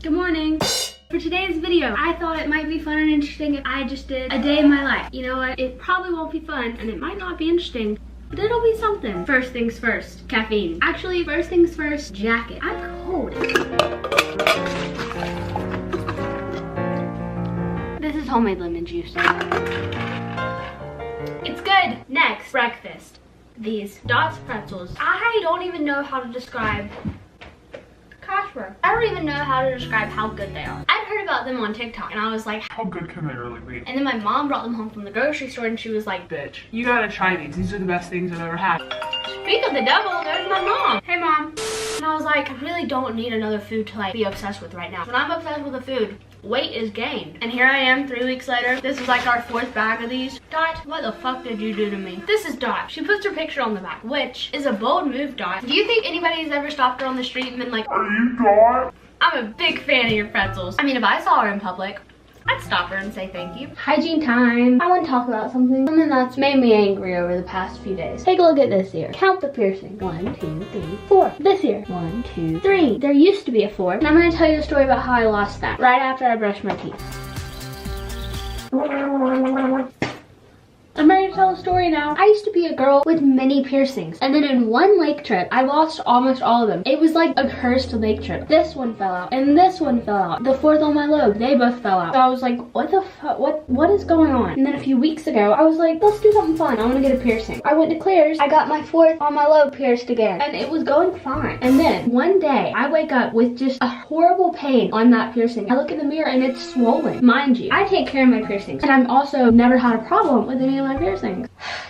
Good morning. For today's video, I thought it might be fun and interesting if I just did a day in my life. You know what? It probably won't be fun and it might not be interesting, but it'll be something. First things first, caffeine. Actually, first things first, jacket. I'm cold. This is homemade lemon juice. It's good. Next, breakfast. These Dots pretzels. I don't even know how to describe I don't even know how to describe how good they are. I'd heard about them on TikTok and I was like, how good can they really be? And then my mom brought them home from the grocery store and she was like, bitch, you gotta try these. These are the best things I've ever had. Speak of the devil, there's my mom. Hey mom. And I was like, I really don't need another food to like be obsessed with right now. When I'm obsessed with a food, weight is gained. And here I am 3 weeks later. This is like our 4th bag of these. Dot, what the fuck did you do to me? This is Dot. She puts her picture on the back, which is a bold move, Dot. Do you think anybody's ever stopped her on the street and been like, are you Dot? I'm a big fan of your pretzels. I mean, if I saw her in public, I'd stop her and say thank you. Hygiene time. I want to talk about something that's made me angry over the past few days. Take a look at this ear. Count the piercing. 1, 2, 3, 4. This ear. 1, 2, 3. There used to be a 4. And I'm going to tell you a story about how I lost that right after I brushed my teeth. I'm ready to tell a story now. I used to be a girl with many piercings. And then in one lake trip, I lost almost all of them. It was like a cursed lake trip. This one fell out and this one fell out. The 4th on my lobe, they both fell out. So I was like, what the fuck? What is going on? And then a few weeks ago, I was like, let's do something fun. I want to get a piercing. I went to Claire's. I got my 4th on my lobe pierced again. And it was going fine. And then one day, I wake up with just a horrible pain on that piercing. I look in the mirror and it's swollen. Mind you, I take care of my piercings. And I've also never had a problem with any of my piercings.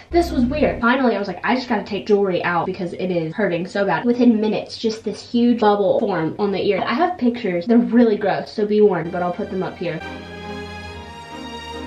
This was weird. Finally, I was like, I just gotta take jewelry out because it is hurting so bad. Within minutes, just this huge bubble formed on the ear. I have pictures. They're really gross, so be warned, but I'll put them up here.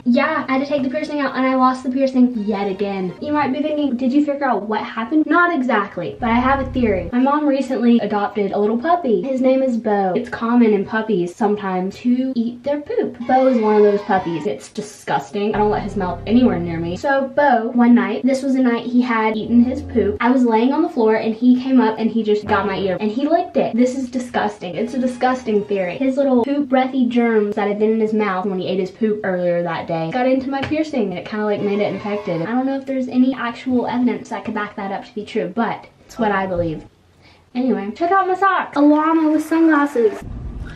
Yeah, I had to take the piercing out and I lost the piercing yet again. You might be thinking, did you figure out what happened? Not exactly, but I have a theory. My mom recently adopted a little puppy. His name is Bo. It's common in puppies sometimes to eat their poop. Bo is one of those puppies. It's disgusting. I don't let his mouth anywhere near me. So Bo, one night, this was the night he had eaten his poop. I was laying on the floor and he came up and he just got my ear and he licked it. This is disgusting. It's a disgusting theory. His little poop breathy germs that had been in his mouth when he ate his poop earlier that day got into my piercing and it kind of like made it infected. I don't know if there's any actual evidence that could back that up to be true, but it's what I believe. Anyway, check out my socks. A llama with sunglasses.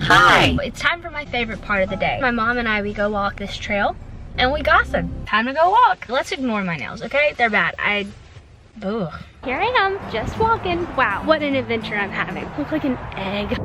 Hi! It's time for my favorite part of the day. My mom and I, we go walk this trail and we gossip. Time to go walk. Let's ignore my nails, okay? They're bad. Ugh. Here I am, just walking. Wow, what an adventure I'm having. Look like an egg.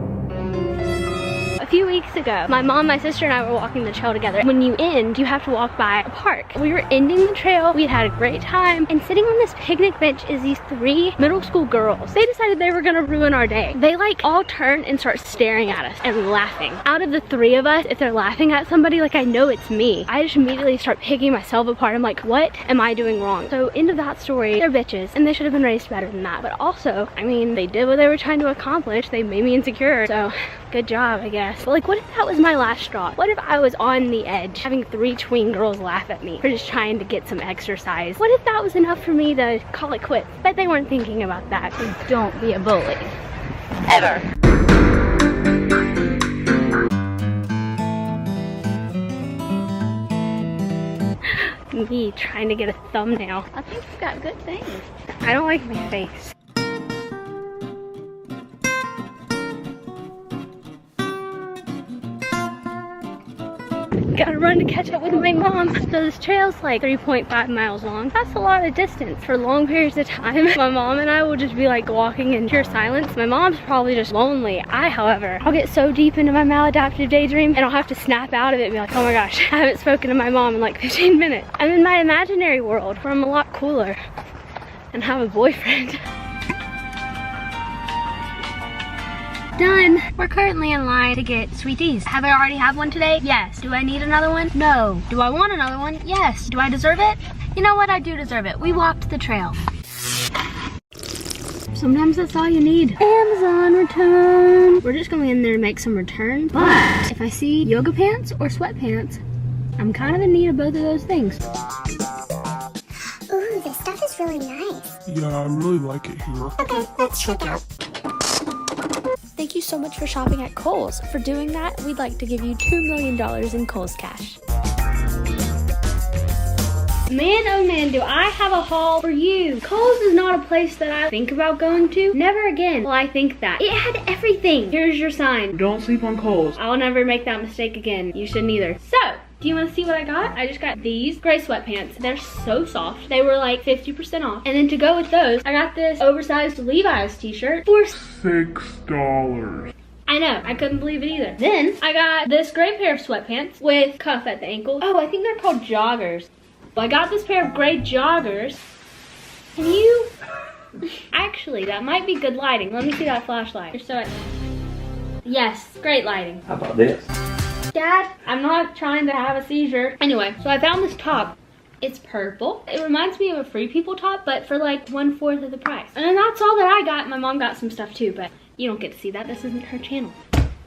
A few weeks ago, my mom, my sister, and I were walking the trail together. When you end, you have to walk by a park. We were ending the trail, we'd had a great time, and sitting on this picnic bench is these 3 middle school girls. They decided they were gonna ruin our day. They like all turn and start staring at us and laughing. Out of the 3 of us, if they're laughing at somebody, like I know it's me. I just immediately start picking myself apart. I'm like, what am I doing wrong? So end of that story, they're bitches, and they should have been raised better than that. But also, I mean, they did what they were trying to accomplish. They made me insecure, so good job, I guess. But like, what if that was my last straw? What if I was on the edge, having 3 tween girls laugh at me for just trying to get some exercise? What if that was enough for me to call it quits? But they weren't thinking about that. So don't be a bully. Ever. Me trying to get a thumbnail. I think you've got good things. I don't like my face. Gotta run to catch up with my mom. So this trail's like 3.5 miles long. That's a lot of distance for long periods of time. My mom and I will just be like walking in pure silence. My mom's probably just lonely. I, however, I'll get so deep into my maladaptive daydream and I'll have to snap out of it and be like, oh my gosh, I haven't spoken to my mom in like 15 minutes. I'm in my imaginary world where I'm a lot cooler and have a boyfriend. Done. We're currently in line to get sweeties. Have I already had one today? Yes. Do I need another one? No. Do I want another one? Yes. Do I deserve it? You know what? I do deserve it. We walked the trail. Sometimes that's all you need. Amazon return. We're just going in there to make some returns. But if I see yoga pants or sweatpants, I'm kind of in need of both of those things. Ooh, this stuff is really nice. Yeah, I really like it here. Okay, let's check out. They thank you so much for shopping at Kohl's. For doing that, we'd like to give you $2 million in Kohl's cash. Man, oh man, do I have a haul for you. Kohl's is not a place that I think about going to. Never again will I think that. It had everything. Here's your sign. Don't sleep on Kohl's. I'll never make that mistake again. You shouldn't either. So, do you want to see what I got? I just got these gray sweatpants. They're so soft. They were like 50% off. And then to go with those, I got this oversized Levi's t-shirt for $6. I know, I couldn't believe it either. Then I got this gray pair of sweatpants with cuff at the ankle. Oh, I think they're called joggers. Well, I got this pair of gray joggers. Can you? Actually, that might be good lighting. Let me see that flashlight. Yes, great lighting. How about this? Dad, I'm not trying to have a seizure. Anyway, so I found this top. It's purple. It reminds me of a Free People top, but for like 1/4 of the price. And then that's all that I got. My mom got some stuff too, but you don't get to see that. This isn't her channel.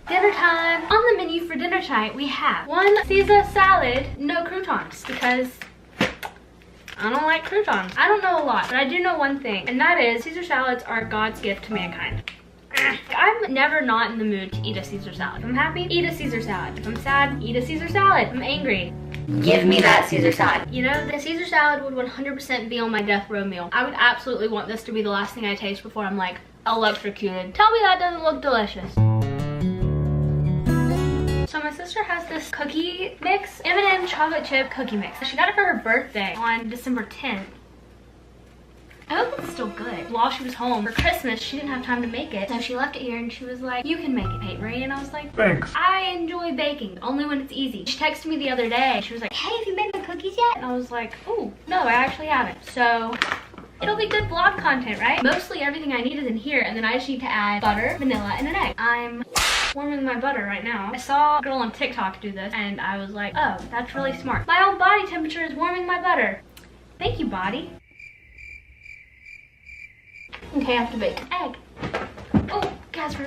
Dinner time. On the menu for dinner tonight, we have one Caesar salad, no croutons, because I don't like croutons. I don't know a lot, but I do know one thing, and that is Caesar salads are God's gift to mankind. I'm never not in the mood to eat a Caesar salad. If I'm happy, eat a Caesar salad. If I'm sad, eat a Caesar salad. If I'm angry, give me that Caesar salad. You know, the Caesar salad would 100% be on my death row meal. I would absolutely want this to be the last thing I taste before I'm like electrocuted. Tell me that doesn't look delicious. So my sister has this cookie mix, M&M chocolate chip cookie mix. She got it for her birthday on December 10th. I hope it's still good. While she was home for Christmas, she didn't have time to make it. So she left it here and she was like, you can make it, Kate Marie. And I was like, Thanks. I enjoy baking, only when it's easy. She texted me the other day. She was like, hey, have you made the cookies yet? And I was like, oh, no, I actually haven't. So it'll be good vlog content, right? Mostly everything I need is in here, and then I just need to add butter, vanilla, and an egg. I'm warming my butter right now. I saw a girl on TikTok do this, and I was like, oh, that's really smart. My own body temperature is warming my butter. Thank you, body. Okay, I have to bake an egg. Oh, gas for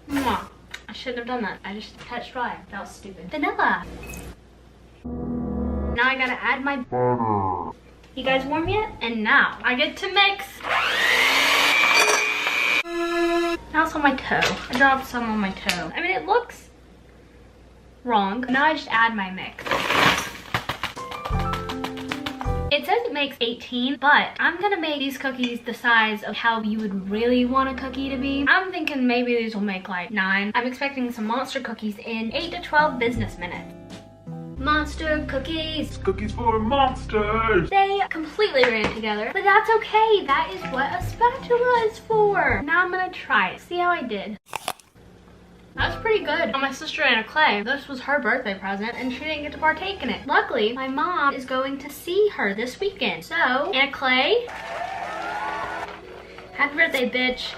Mwah. I shouldn't have done that. I just touched fry. That was stupid. Vanilla. Now I gotta add my butter. You guys warm yet? And now I get to mix. Now it's on my toe. I dropped some on my toe. I mean, it looks wrong. Now I just add my mix. It says it makes 18, but I'm gonna make these cookies the size of how you would really want a cookie to be. I'm thinking maybe these will make like 9. I'm expecting some monster cookies in 8 to 12 business minutes. Monster cookies. Cookies for monsters. They completely ran together, but that's okay. That is what a spatula is for. Now I'm gonna try it. See how I did. That was pretty good. My sister Anna Clay, this was her birthday present and she didn't get to partake in it. Luckily, my mom is going to see her this weekend. So, Anna Clay, happy birthday, bitch.